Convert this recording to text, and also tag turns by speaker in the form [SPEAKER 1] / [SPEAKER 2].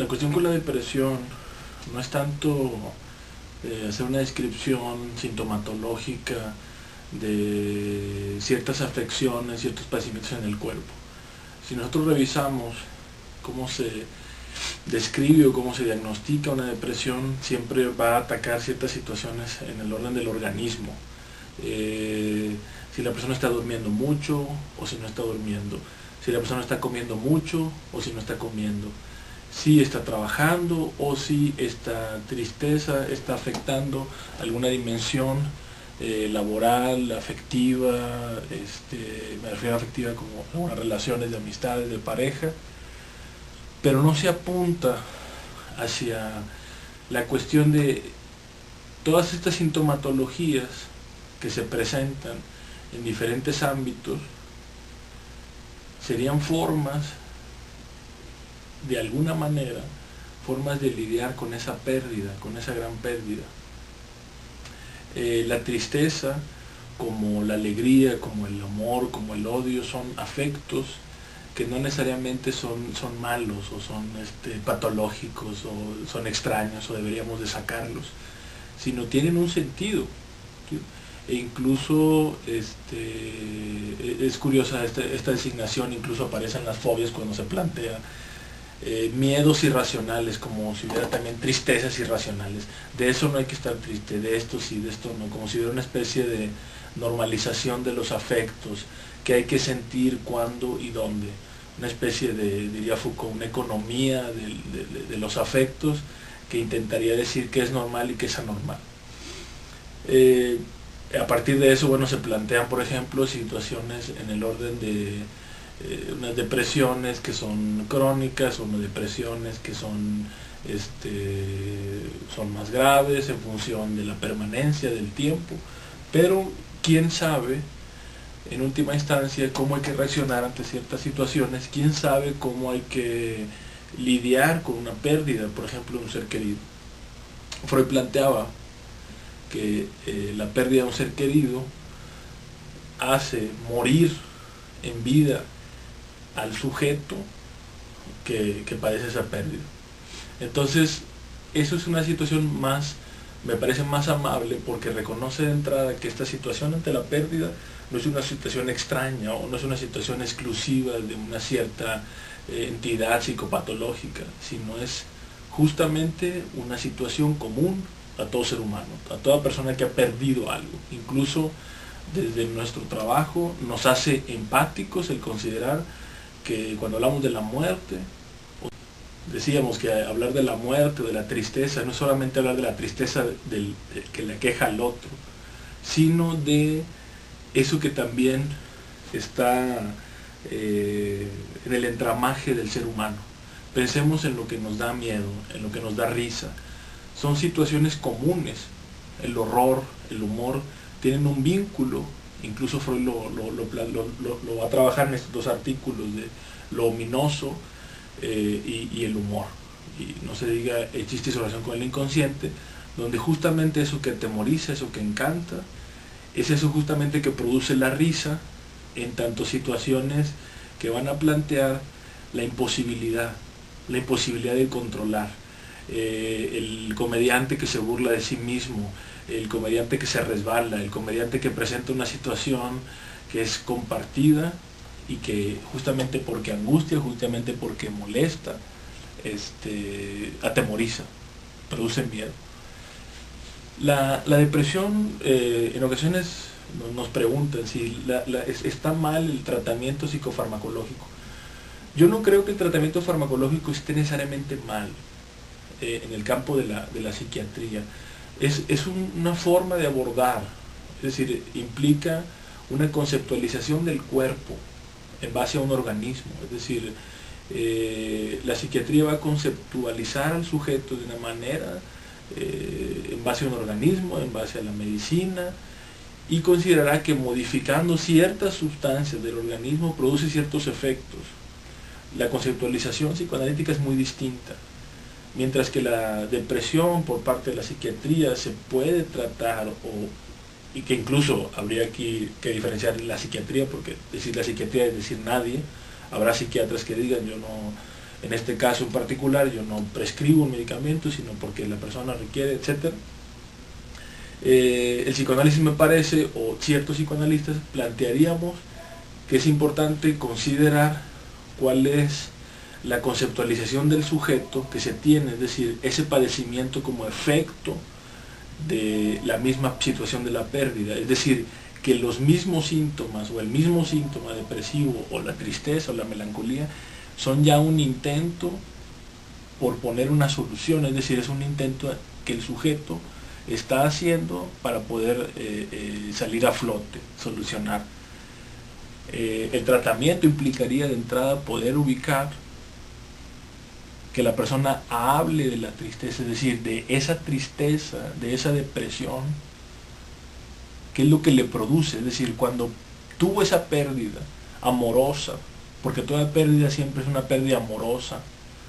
[SPEAKER 1] La cuestión con la depresión no es tanto hacer una descripción sintomatológica de ciertas afecciones, ciertos padecimientos en el cuerpo. Si nosotros revisamos cómo se describe o cómo se diagnostica una depresión, siempre va a atacar ciertas situaciones en el orden del organismo. Si la persona está durmiendo mucho o si no está durmiendo, si la persona está comiendo mucho o si no está comiendo, si está trabajando o si esta tristeza está afectando alguna dimensión laboral, afectiva, me refiero a afectiva como algunas relaciones de amistades, de pareja, pero no se apunta hacia la cuestión de todas estas sintomatologías que se presentan en diferentes ámbitos. Serían formas, de alguna manera, formas de lidiar con esa pérdida, con esa gran pérdida. La tristeza, como la alegría, como el amor, como el odio, son afectos que no necesariamente son malos o son patológicos o son extraños o deberíamos de sacarlos, sino tienen un sentido. ¿Sí? E incluso es curiosa esta designación, incluso aparece en las fobias cuando se plantea miedos irracionales, como si hubiera también tristezas irracionales. De eso no hay que estar triste, de esto sí, de esto no, como si hubiera una especie de normalización de los afectos, que hay que sentir cuándo y dónde. Una especie de, diría Foucault, una economía de los afectos que intentaría decir qué es normal y qué es anormal. A partir de eso, bueno, se plantean, por ejemplo, situaciones en el orden de unas depresiones que son crónicas, o unas depresiones que son más graves en función de la permanencia del tiempo, pero quién sabe en última instancia cómo hay que reaccionar ante ciertas situaciones, quién sabe cómo hay que lidiar con una pérdida, por ejemplo, de un ser querido. Freud planteaba que la pérdida de un ser querido hace morir en vida al sujeto que padece esa pérdida. Entonces, eso es una situación más, me parece más amable, porque reconoce de entrada que esta situación ante la pérdida no es una situación extraña o no es una situación exclusiva de una cierta entidad psicopatológica, sino es justamente una situación común a todo ser humano, a toda persona que ha perdido algo. Incluso desde nuestro trabajo nos hace empáticos el considerar que cuando hablamos de la muerte, decíamos que hablar de la muerte, de la tristeza, no es solamente hablar de la tristeza que le aqueja al otro, sino de eso que también está en el entramaje del ser humano. Pensemos en lo que nos da miedo, en lo que nos da risa. Son situaciones comunes. El horror, el humor, tienen un vínculo. Incluso Freud lo va a trabajar en estos dos artículos de lo ominoso y el humor. Y no se diga el chiste y su relación con el inconsciente, donde justamente eso que atemoriza, eso que encanta, es eso justamente que produce la risa en tantas situaciones que van a plantear la imposibilidad de controlar. El comediante que se burla de sí mismo, el comediante que se resbala, el comediante que presenta una situación que es compartida y que justamente porque angustia, justamente porque molesta, atemoriza, produce miedo. La depresión, en ocasiones nos preguntan si está mal el tratamiento psicofarmacológico. Yo no creo que el tratamiento farmacológico esté necesariamente mal en el campo de la psiquiatría. Es una forma de abordar, es decir, implica una conceptualización del cuerpo en base a un organismo. Es decir, la psiquiatría va a conceptualizar al sujeto de una manera en base a un organismo, en base a la medicina, y considerará que modificando ciertas sustancias del organismo produce ciertos efectos. La conceptualización psicoanalítica es muy distinta. Mientras que la depresión por parte de la psiquiatría se puede tratar, y que incluso habría aquí que diferenciar la psiquiatría, porque decir la psiquiatría es decir nadie, habrá psiquiatras que digan yo no En este caso en particular yo no prescribo un medicamento, sino porque la persona requiere, etc. El psicoanálisis, me parece, o ciertos psicoanalistas plantearíamos que es importante considerar cuál es la conceptualización del sujeto que se tiene, es decir, ese padecimiento como efecto de la misma situación de la pérdida, es decir, que los mismos síntomas o el mismo síntoma depresivo o la tristeza o la melancolía son ya un intento por poner una solución, es decir, es un intento que el sujeto está haciendo para poder salir a flote, solucionar. El tratamiento implicaría de entrada poder ubicar que la persona hable de la tristeza, es decir, de esa tristeza, de esa depresión, qué es lo que le produce, es decir, cuando tuvo esa pérdida amorosa, porque toda pérdida siempre es una pérdida amorosa,